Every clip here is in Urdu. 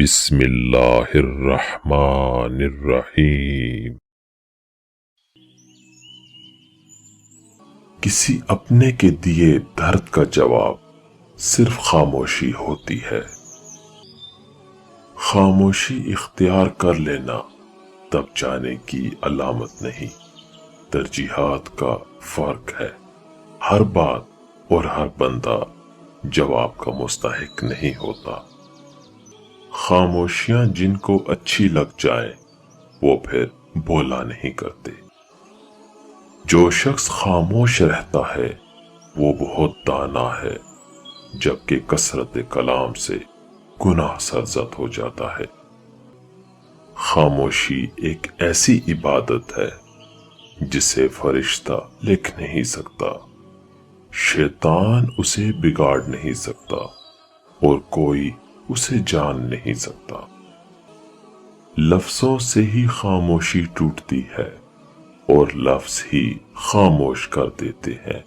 بسم اللہ الرحمن الرحیم۔ کسی اپنے کے دیے درد کا جواب صرف خاموشی ہوتی ہے۔ خاموشی اختیار کر لینا تب جانے کی علامت نہیں، ترجیحات کا فرق ہے۔ ہر بات اور ہر بندہ جواب کا مستحق نہیں ہوتا۔ خاموشیاں جن کو اچھی لگ جائیں وہ پھر بولا نہیں کرتے۔ جو شخص خاموش رہتا ہے وہ بہت دانا ہے، جبکہ کثرت کلام سے گناہ سرزد ہو جاتا ہے۔ خاموشی ایک ایسی عبادت ہے جسے فرشتہ لکھ نہیں سکتا، شیطان اسے بگاڑ نہیں سکتا اور کوئی اسے جان نہیں سکتا۔ لفظوں سے ہی خاموشی ٹوٹتی ہے اور لفظ ہی خاموش کر دیتے ہیں۔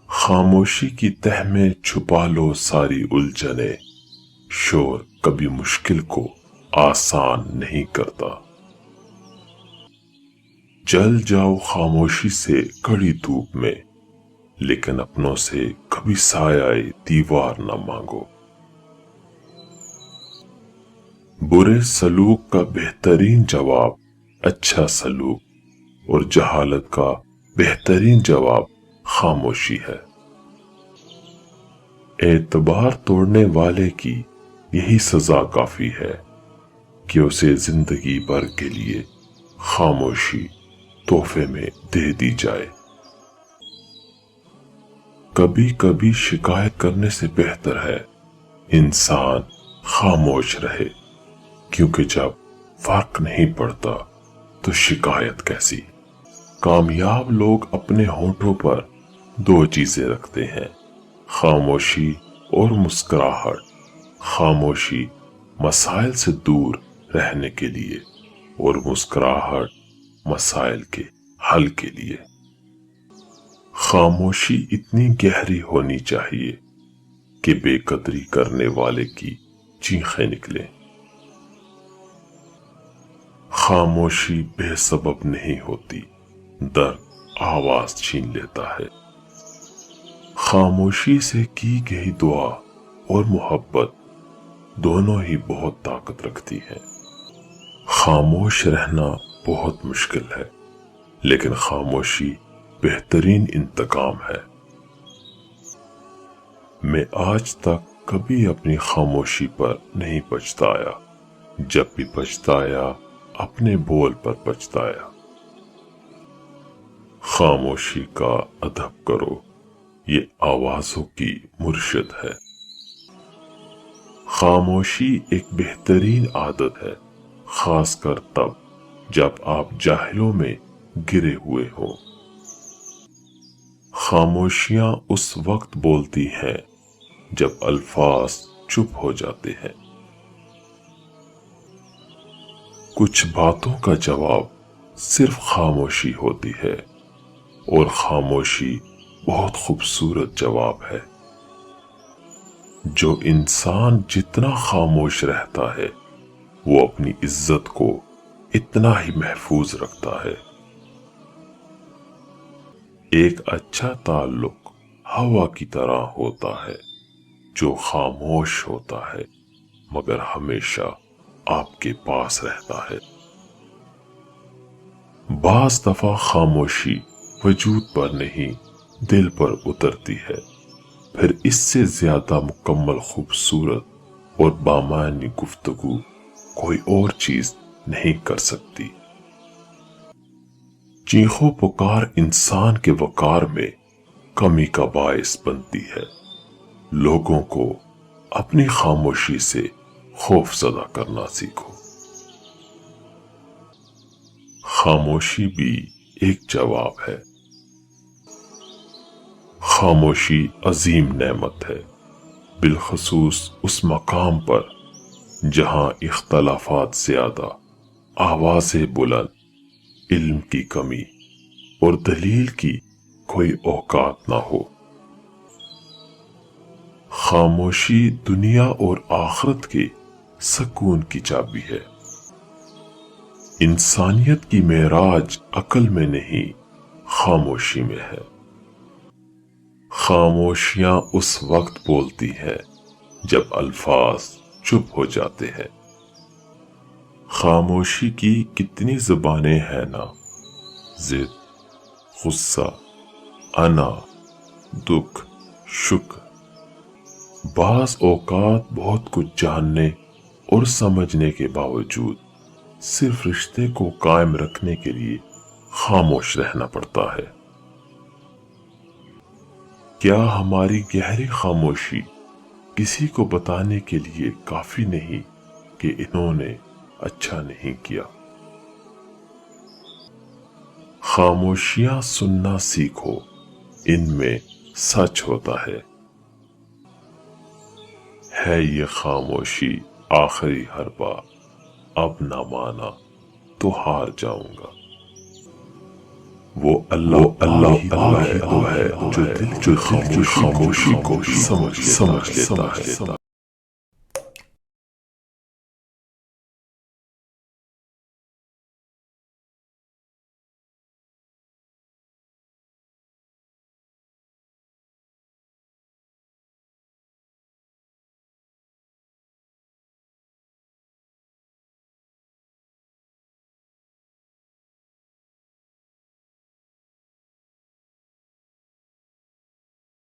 خاموشی کی تہ میں چھپا لو ساری الجھنیں، شور کبھی مشکل کو آسان نہیں کرتا۔ جل جاؤ خاموشی سے کڑی دھوپ میں، لیکن اپنوں سے کبھی سایہ دیوار نہ مانگو۔ برے سلوک کا بہترین جواب اچھا سلوک، اور جہالت کا بہترین جواب خاموشی ہے۔ اعتبار توڑنے والے کی یہی سزا کافی ہے کہ اسے زندگی بھر کے لیے خاموشی تحفے میں دے دی جائے۔ کبھی کبھی شکایت کرنے سے بہتر ہے انسان خاموش رہے، کیونکہ جب فرق نہیں پڑتا تو شکایت کیسی۔ کامیاب لوگ اپنے ہونٹوں پر دو چیزیں رکھتے ہیں، خاموشی اور مسکراہٹ۔ خاموشی مسائل سے دور رہنے کے لیے اور مسکراہٹ مسائل کے حل کے لیے۔ خاموشی اتنی گہری ہونی چاہیے کہ بے قدری کرنے والے کی چیخیں نکلیں۔ خاموشی بے سبب نہیں ہوتی، درد آواز چھین لیتا ہے۔ خاموشی سے کی گئی دعا اور محبت دونوں ہی بہت طاقت رکھتی ہیں۔ خاموش رہنا بہت مشکل ہے، لیکن خاموشی بہترین انتقام ہے۔ میں آج تک کبھی اپنی خاموشی پر نہیں پچھتایا، جب بھی پچھتایا اپنے بول پر پچھتایا۔ خاموشی کا ادب کرو، یہ آوازوں کی مرشد ہے۔ خاموشی ایک بہترین عادت ہے، خاص کر تب جب آپ جاہلوں میں گرے ہوئے ہوں۔ خاموشیاں اس وقت بولتی ہیں جب الفاظ چپ ہو جاتے ہیں۔ کچھ باتوں کا جواب صرف خاموشی ہوتی ہے، اور خاموشی بہت خوبصورت جواب ہے۔ جو انسان جتنا خاموش رہتا ہے وہ اپنی عزت کو اتنا ہی محفوظ رکھتا ہے۔ ایک اچھا تعلق ہوا کی طرح ہوتا ہے جو خاموش ہوتا ہے مگر ہمیشہ آپ کے پاس رہتا ہے۔ بعض دفعہ خاموشی وجود پر نہیں دل پر اترتی ہے، پھر اس سے زیادہ مکمل خوبصورت اور بامعنی گفتگو کوئی اور چیز نہیں کر سکتی۔ چیخو پکار انسان کے وقار میں کمی کا باعث بنتی ہے۔ لوگوں کو اپنی خاموشی سے خوف زدہ کرنا سیکھو۔ خاموشی بھی ایک جواب ہے۔ خاموشی عظیم نعمت ہے، بالخصوص اس مقام پر جہاں اختلافات زیادہ، آوازیں بلند، علم کی کمی اور دلیل کی کوئی اوقات نہ ہو۔ خاموشی دنیا اور آخرت کے سکون کی چابی ہے۔ انسانیت کی معراج عقل میں نہیں، خاموشی میں ہے۔ خاموشیاں اس وقت بولتی ہے جب الفاظ چپ ہو جاتے ہیں۔ خاموشی کی کتنی زبانیں ہیں نا، ضد، غصہ، انا، دکھ، شکر۔ بعض اوقات بہت کچھ جاننے اور سمجھنے کے باوجود صرف رشتے کو قائم رکھنے کے لیے خاموش رہنا پڑتا ہے۔ کیا ہماری گہری خاموشی کسی کو بتانے کے لیے کافی نہیں کہ انہوں نے اچھا نہیں کیا؟ خاموشیاں سننا سیکھو، ان میں سچ ہوتا ہے۔ یہ خاموشی آخری حربہ، اب نہ مانا تو ہار جاؤں گا۔ وہ اللہ ہی تو ہے جو دل کی خاموشی کو سمجھ لیتا ہے۔